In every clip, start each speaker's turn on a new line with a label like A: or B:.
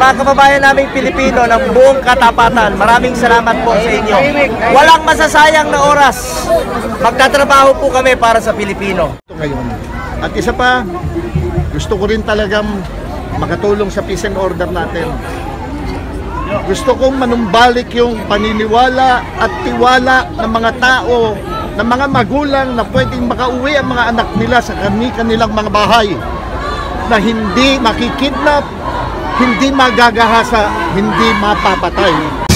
A: mga kababayan naming Pilipino ng buong katapatan, maraming salamat po sa inyo. Walang masasayang na oras. Magtatrabaho po kami para sa Pilipino.
B: Ngayon. At isa pa, gusto ko rin talagang makatulong sa peace and order natin. Gusto kong manumbalik yung paniniwala at tiwala ng mga tao, ng mga magulang na pwedeng makauwi ang mga anak nila sa kanilang mga bahay, na hindi makikidnap, hindi magagahasa, hindi mapapatay.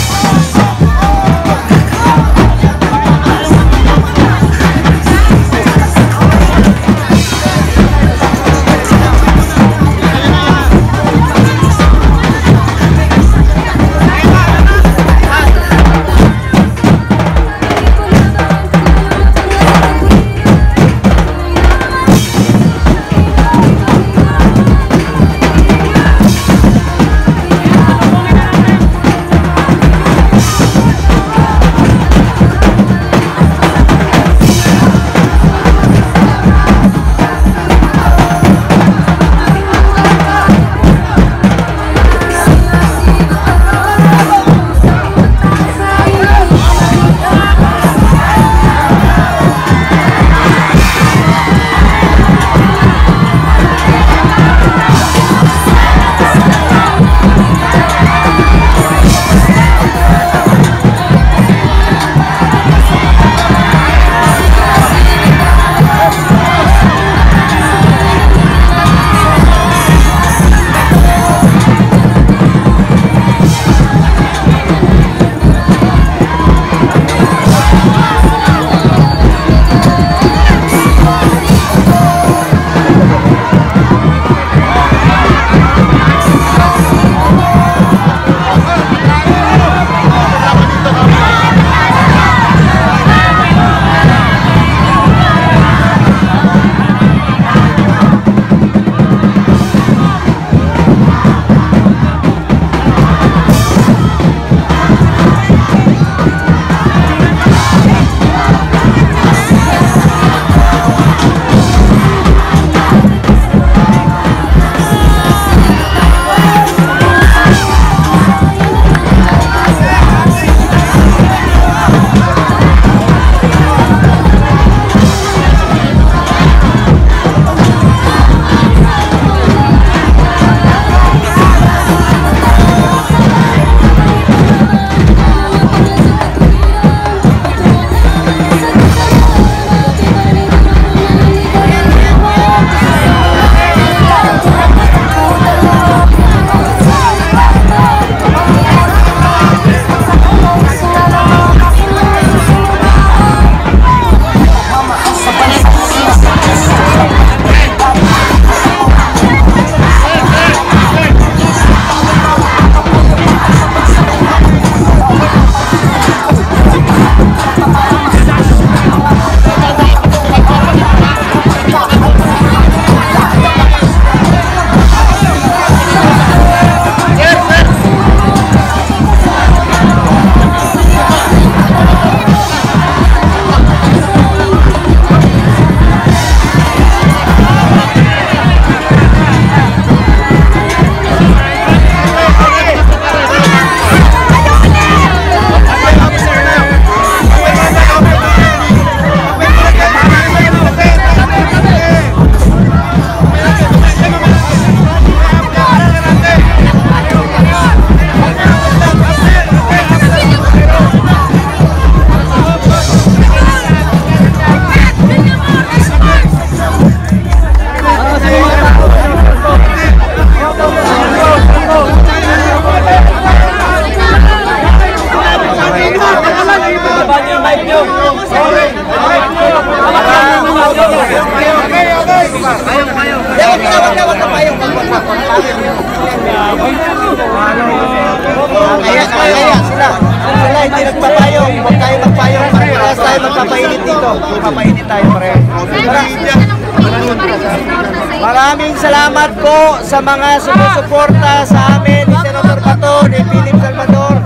A: Sila hindi nagpapayong. Huwag tayo magpayong. Parehas tayo magpapainit dito. Magpapainit tayo pareho. Maraming salamat po sa mga sumusuporta sa amin ni Senator Bato, ni Philip Salvador.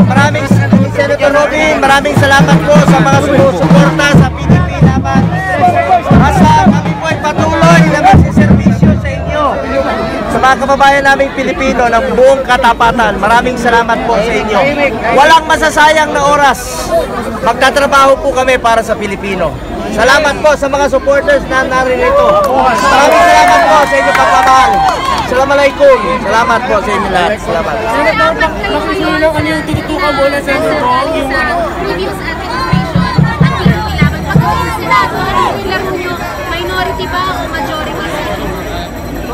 A: Maraming Senator Robin, maraming salamat po sa mga sumusuporta sa PDP naman. Basta kami po ay patuloy na magsiservisyo sa inyo. Sa mga mga kababayan naming Pilipino ng buong katapatan, maraming salamat po sa inyo. Walang masasayang na oras. Magtatrabaho po kami para sa Pilipino. Salamat po sa mga supporters na naririto. Maraming salamat po sa inyong pagmamahal. Assalamualaikum. Salamat po sa inyo lahat. Salamat.
C: Senator, pakisulo ano yung tututukan mo na Senator? Yung
D: Philippines administration at pinag-ilaban. Pag-uwi sila, laro nyo, minority ba o majority sila?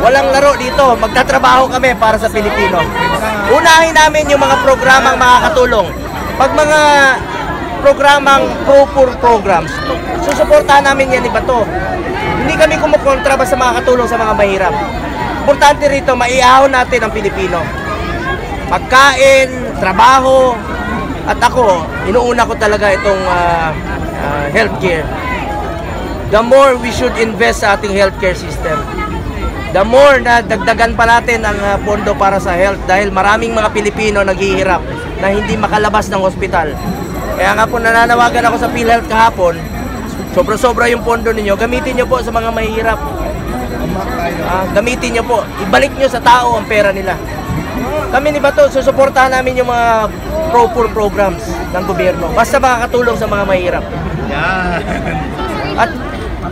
A: Walang laro dito. Magtatrabaho kami para sa Pilipino. Unahin namin yung mga programang makakatulong. Pag mga programang pro-poor programs, susuportahan namin yan, iba to. Hindi kami kumukontra basta makakatulong sa mga mahirap. Importante rito, maiahon natin ang Pilipino. Pagkain, trabaho, at ako, inuuna ko talaga itong healthcare. The more we should invest sa ating healthcare system, the more na dagdagan pa natin ang pondo para sa health dahil maraming mga Pilipino naghihirap na hindi makalabas ng ospital. Kaya nga po nananawagan ako sa PhilHealth kahapon, sobra-sobra yung pondo ninyo, gamitin nyo po sa mga mahihirap. Gamitin nyo po, ibalik nyo sa tao ang pera nila. Kami ni Bato, susuportahan namin yung mga pro-poor programs ng gobyerno, basta makakatulong sa mga mahirap.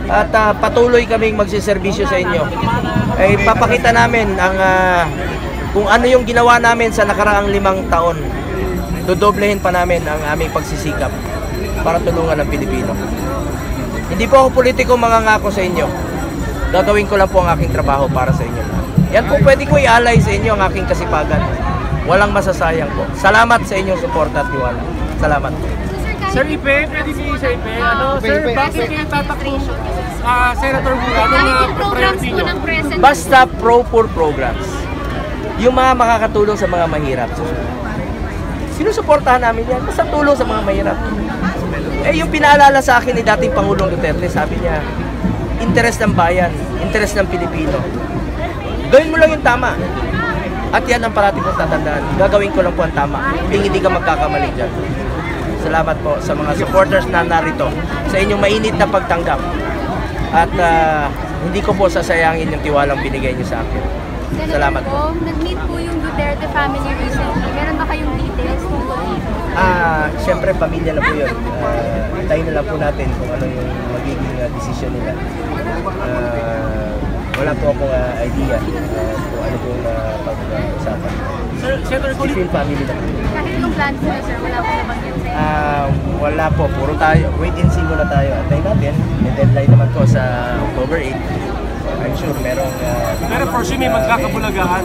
A: At patuloy kaming magsiservisyo sa inyo. Ay papakita namin ang kung ano yung ginawa namin sa nakaraang 5 taon. Dodoblehin pa namin ang aming pagsisikap para tulungan ang Pilipino. Hindi po ako politiko mangangako sa inyo. Gagawin ko lang po ang aking trabaho para sa inyo. Yan po pwede ko i-alay sa inyo ang aking kasipagan. Walang masasayang po. Salamat sa inyong suporta at tiwala. Salamat po.
C: Sir Ipe, pwede si Sir Ipe. Sir, bakit kayo tatakbo? Senator Buga, ano
D: Dahil
C: nga
D: yung programs
C: priority
D: po
C: nyo?
D: ng President.
A: Basta pro-poor programs. Yung mga makakatulong sa mga mahirap. Sinusuportahan namin yan. Basta tulong sa mga mahirap. Yung pinaalala sa akin ni dating Pangulong Duterte, sabi niya, interes ng bayan, interes ng Pilipino. Gawin mo lang yung tama. At yan ang parati kong tatandaan. Gagawin ko lang po ang tama. Hindi ka magkakamali dyan. Salamat po sa mga supporters na narito. Sa inyong mainit na pagtanggap. At hindi ko po sasayangin yung tiwalang binigay niyo sa akin. Salamat po.
D: Nag-meet po yung Duterte family recently. Meron ba kayong details tungkol dito?
A: Siyempre pamilya na po yun. Tayo na lang po natin kung ano yung magiging desisyon nila. Wala po akong idea kung ano yung pag-usapan.
C: Sir, Senator,
A: Philippine family na po.
D: Kahit yung plans nila, sir, wala po nabanggit sa inyo.
A: Wala po, puro tayo. Wait and see muna tayo. Antay natin. May deadline naman po sa October 8. I'm sure merong...
C: pero for sure may magkakabulagaan.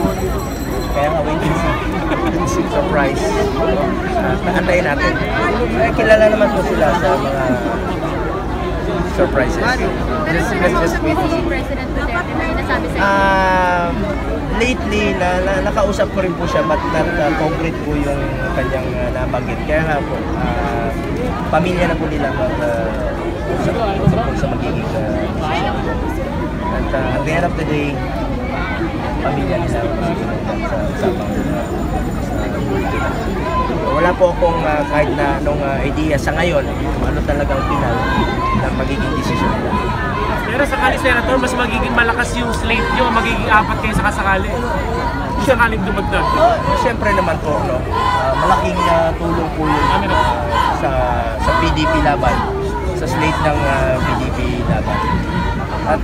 A: Kaya nga, wait and see. Surprise. Antayin natin. Kilala naman po sila sa mga surprises.
D: Pero sir, nakausap niyo si President Duterte na nasabi sa inyo.
A: Lately, nakausap ko rin po siya but not concrete po yung kanyang nabanggit. Kaya nga po, pamilya na po nila sa magiging decision. At at the end of the day, pamilya nila sa usapang wala po akong kahit na nung idea sa ngayon kung ano talagang final na magiging decision nila.
C: Pero sakali, Senator, mas magiging malakas yung slate nyo, magiging 4 kayo sa kasakali. Sakaling dumagdag.
A: Siyempre naman po, no, malaking tulong po yun sa PDP laban, sa slate ng PDP laban. At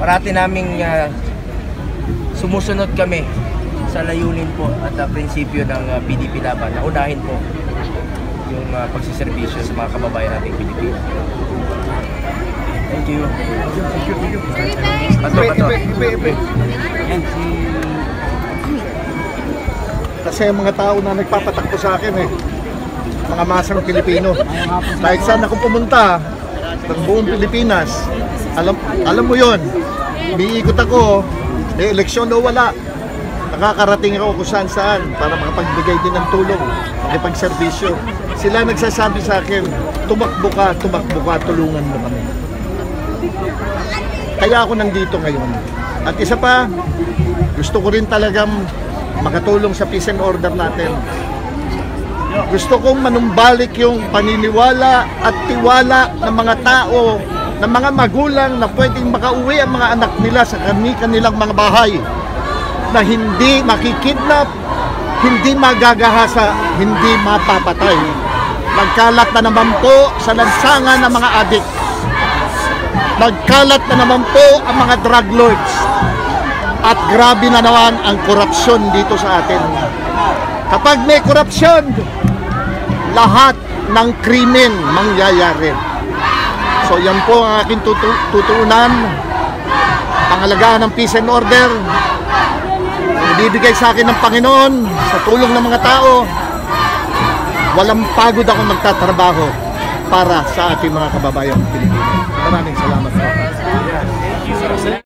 A: parati naming sumusunod kami sa layunin po at prinsipyo ng PDP laban. Naunahin po yung pagsiservisyo sa mga kababayan nating Pilipino. Thank you.
D: Sir Ipe,
B: Kasi yung mga tao na nagpapatakbo sa akin mga masang Pilipino. Kahit saan ako pumunta, ng buong Pilipinas, alam mo yon, biikot ako, eleksyon o wala, nakakarating ako kung saan para makapagbigay din ng tulong, makipagserbisyo. Sila nagsasabi sa akin, tumakbo ka, tulungan mo kami. Kaya ako nandito ngayon. At isa pa, gusto ko rin talagang makatulong sa peace and order natin. Gusto kong manumbalik yung paniniwala at tiwala ng mga tao ng mga magulang na pwedeng makauwi ang mga anak nila sa kanilang mga bahay, na hindi makikidnap, hindi magagahasa, hindi mapapatay. Nagkalat na naman po sa lansangan ng mga adik. Nagkalat na naman po ang mga drug lords. At grabe na naman ang korupsyon dito sa atin. Kapag may korupsyon, lahat ng krimen mangyayari. So yan po ang aking tutuunan. Pangalagaan ng peace and order. Ibibigay sa akin ng Panginoon sa tulong ng mga tao. Walang pagod ako magtatrabaho para sa ating mga kababayang Pilipino. Maraming salamat po.